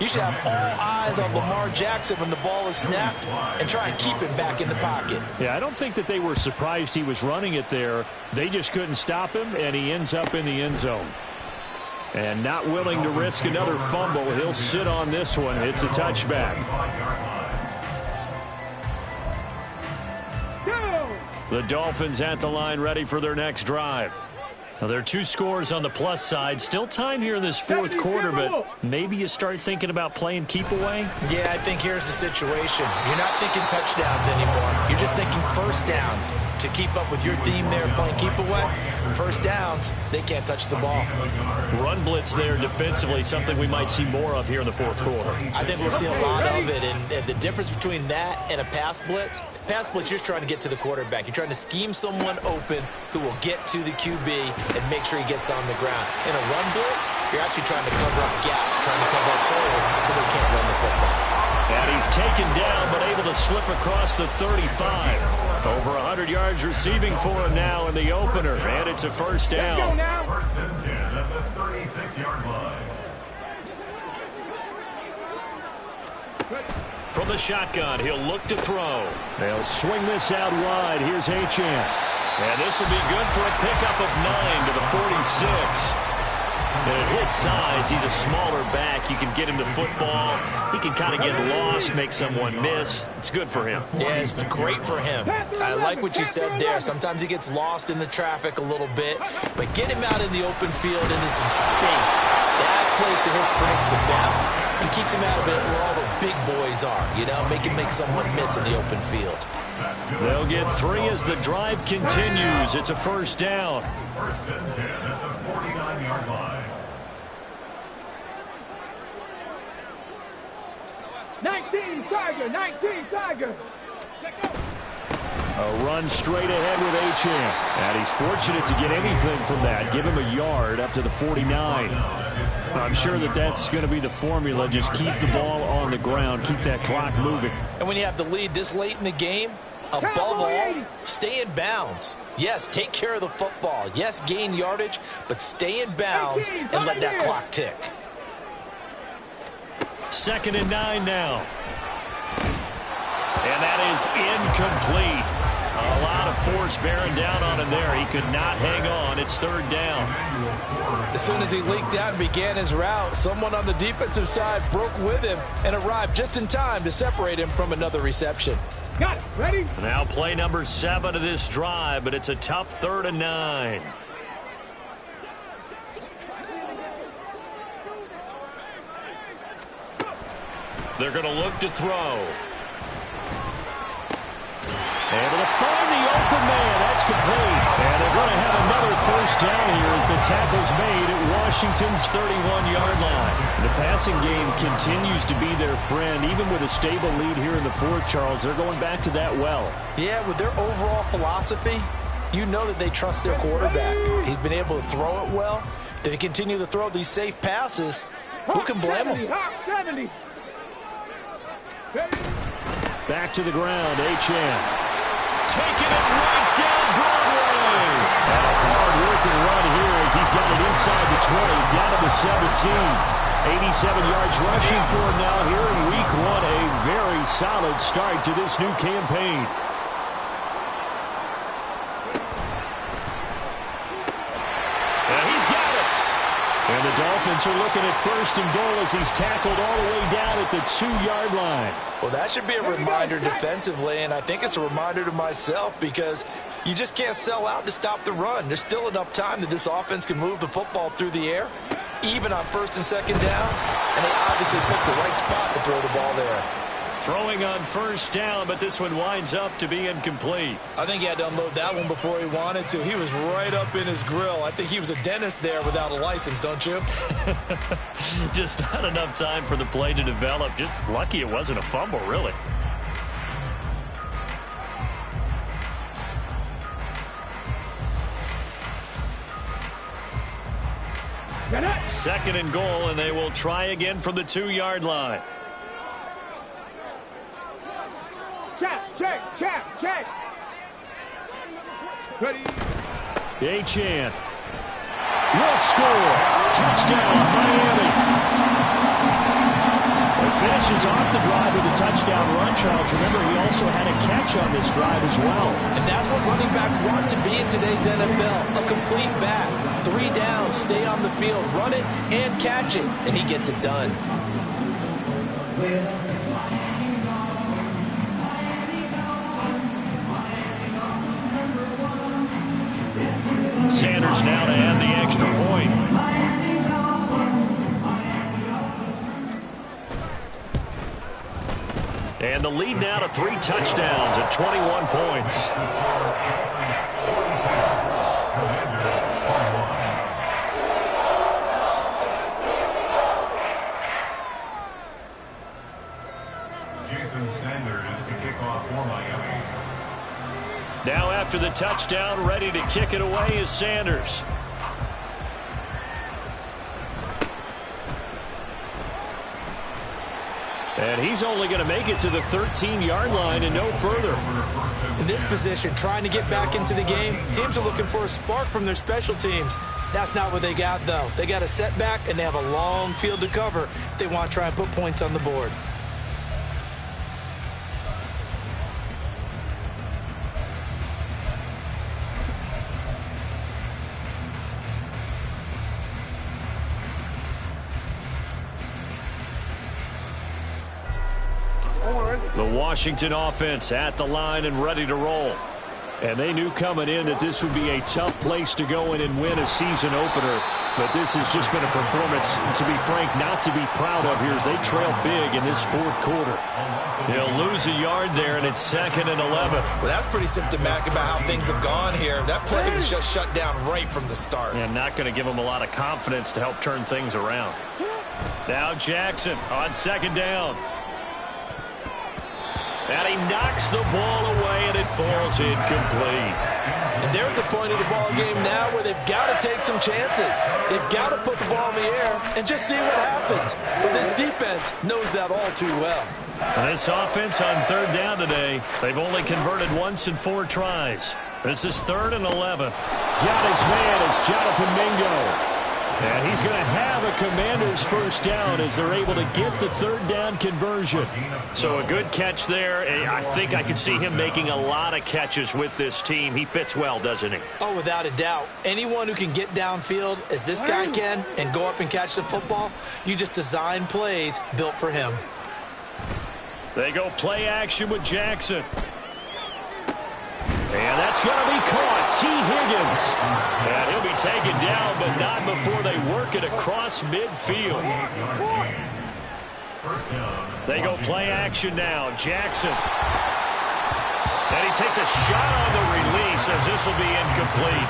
you should have all eyes on Lamar Jackson when the ball is snapped and try and keep him back in the pocket. Yeah, I don't think that they were surprised he was running it there. They just couldn't stop him, and he ends up in the end zone. And not willing to risk another fumble, he'll sit on this one. It's a touchback. The Dolphins at the line ready for their next drive. Now, there are 2 scores on the plus side. Still time here in this fourth quarter, but maybe you start thinking about playing keep away? Yeah, I think here's the situation. You're not thinking touchdowns anymore. You're just thinking first first downs. To keep up with your theme there, playing keep away, first downs, they can't touch the ball. Run blitz there defensively, something we might see more of here in the fourth quarter. I think we'll see a lot of it, and the difference between that and a pass blitz, you're just trying to get to the quarterback. You're trying to scheme someone open who will get to the QB and make sure he gets on the ground. In a run blitz, you're actually trying to cover up gaps, trying to cover up holes so they can't run the football. And he's taken down, but able to slip across the 35. Over 100 yards receiving for him now in the opener, and it's a first down. First and 10 at the 36-yard line. From the shotgun, he'll look to throw. They'll swing this out wide. Here's Achane. And this will be good for a pickup of 9 to the 46. And at his size, he's a smaller back. You can get him the football. He can kind of get lost, make someone miss. It's good for him. Yeah, it's great for him. I like what you said there. Sometimes he gets lost in the traffic a little bit, but get him out in the open field into some space. That plays to his strengths the best and keeps him out of it where all the big boys are, you know, make someone miss in the open field. They'll get 3 as the drive continues. It's a first down. First and 10 at the 49-yard line. 19 Tiger, 19 Tiger. A run straight ahead with Achane. And he's fortunate to get anything from that. Give him a yard up to the 49. I'm sure that's going to be the formula. Just keep the ball on the ground. Keep that clock moving. And when you have the lead this late in the game, above all, stay in bounds. Yes, take care of the football. Yes, gain yardage, but stay in bounds and let that clock tick. 2nd and 9 now. And that is incomplete. A lot of force bearing down on him there. He could not hang on. It's 3rd down. As soon as he leaked out and began his route, someone on the defensive side broke with him and arrived just in time to separate him from another reception. Got it. Ready? Now play number 7 of this drive, but it's a tough 3rd and 9. They're going to look to throw. Able to find the open man. That's complete. And they're going to have another first down here as the tackle's made at Washington's 31-yard line. The passing game continues to be their friend. Even with a stable lead here in the 4th, Charles, they're going back to that well. Yeah, with their overall philosophy, you know that they trust their quarterback. He's been able to throw it well. They continue to throw these safe passes. Who can blame them? Hawk 70. Back to the ground, Achane. Taking it right down Broadway. And a hard-working run here as he's got it inside the 20, down to the 17. 87 yards rushing for him now here in week 1. A very solid start to this new campaign. And he's got it. And the Dolphins are looking at 1st and goal as he's tackled all the way down at the 2-yard line. Well, that should be a reminder defensively, and I think it's a reminder to myself because you just can't sell out to stop the run. There's still enough time that this offense can move the football through the air, even on 1st and 2nd downs, and they obviously picked the right spot to throw the ball there. Throwing on 1st down, but this one winds up to be incomplete. I think he had to unload that one before he wanted to. He was right up in his grill. I think he was a dentist there without a license, don't you? Just not enough time for the play to develop. Just lucky it wasn't a fumble, really. Get it. 2nd and goal, and they will try again from the 2-yard line. Check. Ready? Achane will score. Touchdown, Miami. It finishes off the drive with a touchdown run, Charles. Remember, he also had a catch on this drive as well. And that's what running backs want to be in today's NFL. A complete back. 3 downs, stay on the field, run it, and catch it. And he gets it done. Sanders now to add the extra point. And the lead now to 3 touchdowns at 21 points. Jason Sanders to kick off for Miami. Now after the touchdown, ready to kick it away is Sanders. And he's only going to make it to the 13-yard line and no further. In this position, trying to get back into the game, teams are looking for a spark from their special teams. That's not what they got, though. They got a setback, and they have a long field to cover if they want to try and put points on the board. The Washington offense at the line and ready to roll. And they knew coming in that this would be a tough place to go in and win a season opener. But this has just been a performance, to be frank, not to be proud of here as they trail big in this fourth quarter. They'll lose a yard there, and it's 2nd and 11. Well, that's pretty symptomatic about how things have gone here. That play was just shut down right from the start. And not going to give them a lot of confidence to help turn things around. Now Jackson on 2nd down. And he knocks the ball away, and it falls incomplete. And they're at the point of the ball game now where they've got to take some chances. They've got to put the ball in the air and just see what happens. But this defense knows that all too well. And this offense on 3rd down today, they've only converted once in 4 tries. This is 3rd and 11. Got his man. It's Jonathan Mingo. And he's going to have a Commanders first down as they're able to get the 3rd down conversion. So a good catch there. I think I could see him making a lot of catches with this team. He fits well, doesn't he? Oh, without a doubt. Anyone who can get downfield, as this guy can, and go up and catch the football, you just design plays built for him. They go play action with Jackson. And that's going to be caught. T. Higgins. And he'll be taken down, but not before they work it across midfield. They go play action now. Jackson. And he takes a shot on the release as this will be incomplete.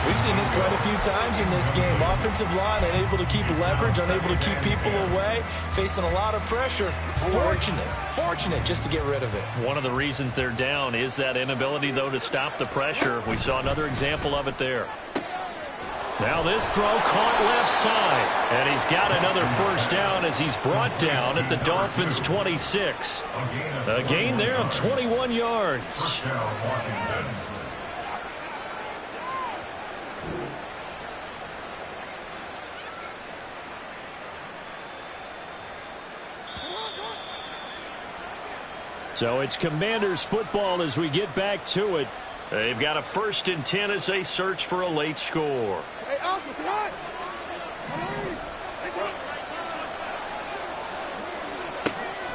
We've seen this quite a few times in this game. Offensive line unable to keep leverage, unable to keep people away, facing a lot of pressure. Fortunate just to get rid of it. One of the reasons they're down is that inability, though, to stop the pressure. We saw another example of it there. Now this throw caught left side. And he's got another first down as he's brought down at the Dolphins' 26. A gain there of 21 yards. So it's Commanders football as we get back to it. They've got a 1st and 10 as they search for a late score. Hey, Alpha, it's hot.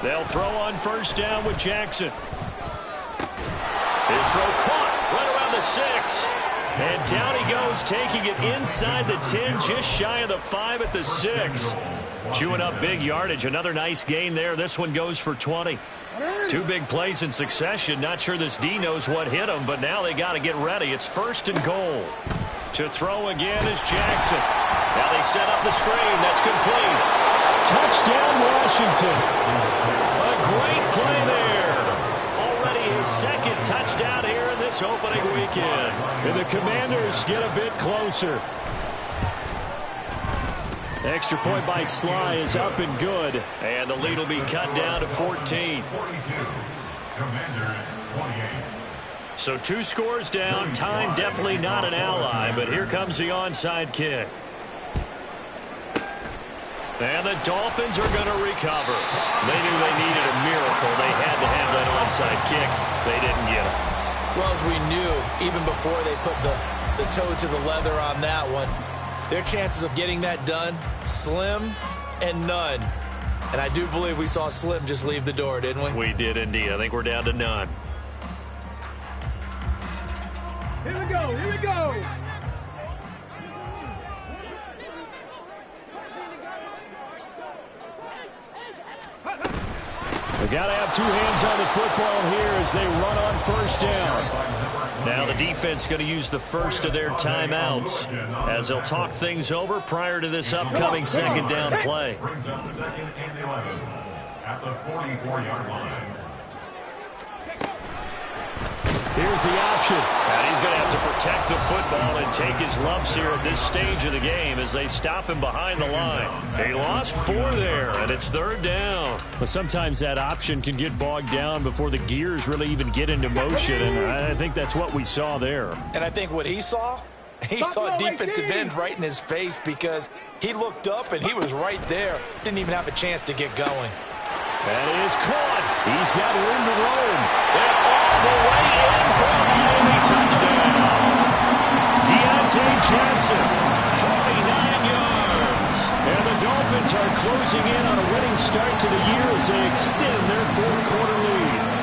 They'll throw on 1st down with Jackson. His throw caught right around the 6. And down he goes, taking it inside the 10, just shy of the 5 at the 6. Chewing up big yardage. Another nice gain there. This one goes for 20. 2 big plays in succession. Not sure this D knows what hit him, but now they got to get ready. It's 1st and goal. To throw again is Jackson. Now they set up the screen. That's complete. Touchdown, Washington. A great play there. Already his 2nd touchdown here in this opening weekend. And the Commanders get a bit closer. Extra point by Sly is up and good. And the lead will be cut down to 14. Commanders 28. So 2 scores down. Time definitely not an ally, but here comes the onside kick. And the Dolphins are going to recover. They knew they needed a miracle. They had to have that onside kick. They didn't get it. Well, as we knew, even before they put the toe to the leather on that one, their chances of getting that done, slim and none. And I do believe we saw Slim just leave the door, didn't we? We did indeed. I think we're down to none. Here we go. Here we go. They got to have two hands on the football here as they run on first down. Now the defense going to use the first of their timeouts as they'll talk things over prior to this upcoming second down play. Brings up second and 11 at the 44-yard line. Here's the option. And he's going to have to protect the football and take his lumps here at this stage of the game as they stop him behind the line. They lost 4 there, and it's third down. But sometimes that option can get bogged down before the gears really even get into motion, and I think that's what we saw there. And I think what he saw a defensive end right in his face because he looked up and he was right there. Didn't even have a chance to get going. That is caught. He's got room to roam. And all the way in for a Miami touchdown. Deontay Johnson, 49 yards. And the Dolphins are closing in on a winning start to the year as they extend their fourth-quarter lead.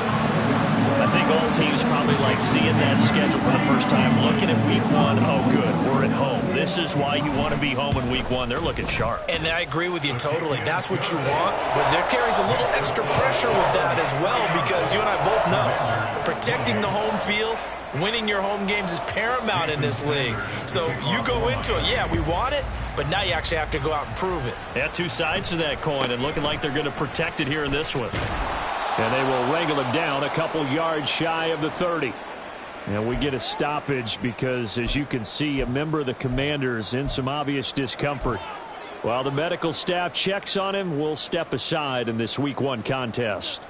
I think all teams probably like seeing that schedule for the first time, looking at week 1. Oh, good, we're at home. This is why you want to be home in week 1. They're looking sharp. And I agree with you totally. That's what you want. But there carries a little extra pressure with that as well because you and I both know protecting the home field, winning your home games is paramount in this league. So you go into it, yeah, we want it, but now you actually have to go out and prove it. Yeah, two sides to that coin and looking like they're going to protect it here in this one. And they will wrangle him down a couple yards shy of the 30. And we get a stoppage because, as you can see, a member of the Commanders in some obvious discomfort. While the medical staff checks on him, we'll step aside in this week 1 contest.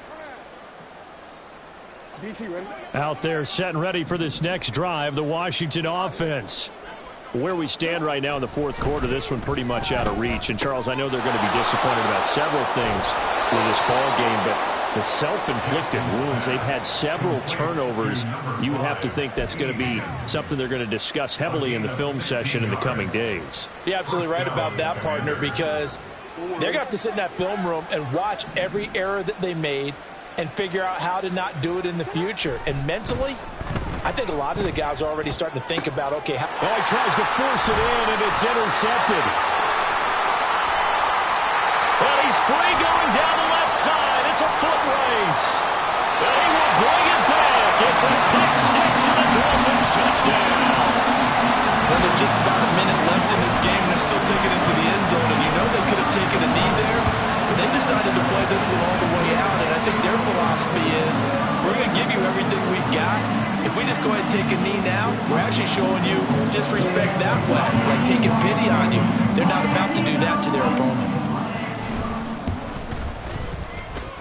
Out there set and ready for this next drive, the Washington offense. Where we stand right now in the fourth quarter, this one pretty much out of reach. And, Charles, I know they're going to be disappointed about several things with this ball game, but the self-inflicted wounds, they've had several turnovers. You would have to think that's going to be something they're going to discuss heavily in the film session in the coming days. You're absolutely right about that, partner, because they're going to have to sit in that film room and watch every error that they made and figure out how to not do it in the future. And mentally, I think a lot of the guys are already starting to think about, okay, how... Well, he tries to force it in, and it's intercepted. Well, he's free going down the left side. It's a foot race. And he will bring it back. It's a pick 6 and a Dolphins touchdown. Well, there's just about a minute left in this game, and they're still taking it to the end zone. And you know they could have taken a knee there, but they decided to play this one all the way out. And I think their philosophy is, we're going to give you everything we've got. If we just go ahead and take a knee now, we're actually showing you disrespect that way, like taking pity on you. They're not about to do that to their opponent.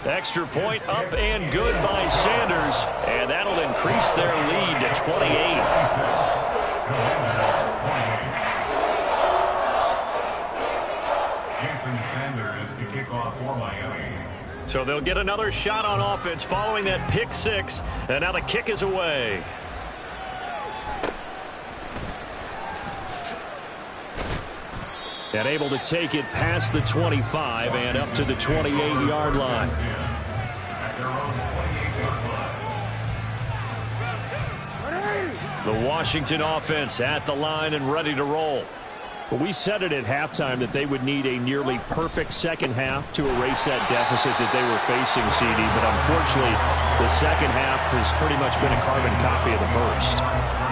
Extra point up and good by Sanders, and that'll increase their lead to 28. Jason Sanders to kick off for Miami. So they'll get another shot on offense following that pick 6, and now the kick is away. And able to take it past the 25 and up to the 28-yard line. The Washington offense at the line and ready to roll. But we said it at halftime that they would need a nearly perfect second half to erase that deficit that they were facing, CD. But unfortunately, the second half has pretty much been a carbon copy of the first.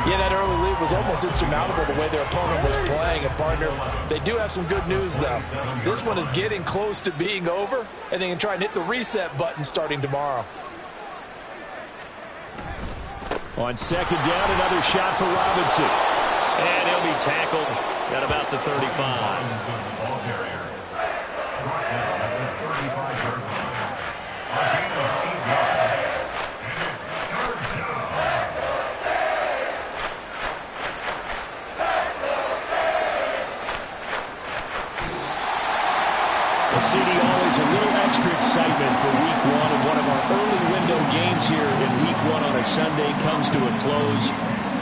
Yeah, that early lead was almost insurmountable the way their opponent was playing. And, partner, they do have some good news, though. This one is getting close to being over, and they can try and hit the reset button starting tomorrow. On second down, another shot for Robinson. And he'll be tackled at about the 35. CD, always a little extra excitement for week 1, and one of our early window games here in week 1 on a Sunday comes to a close.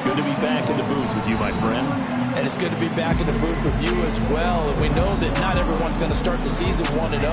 Good to be back in the booth with you, my friend. And it's good to be back in the booth with you as well. And we know that not everyone's going to start the season 1-0.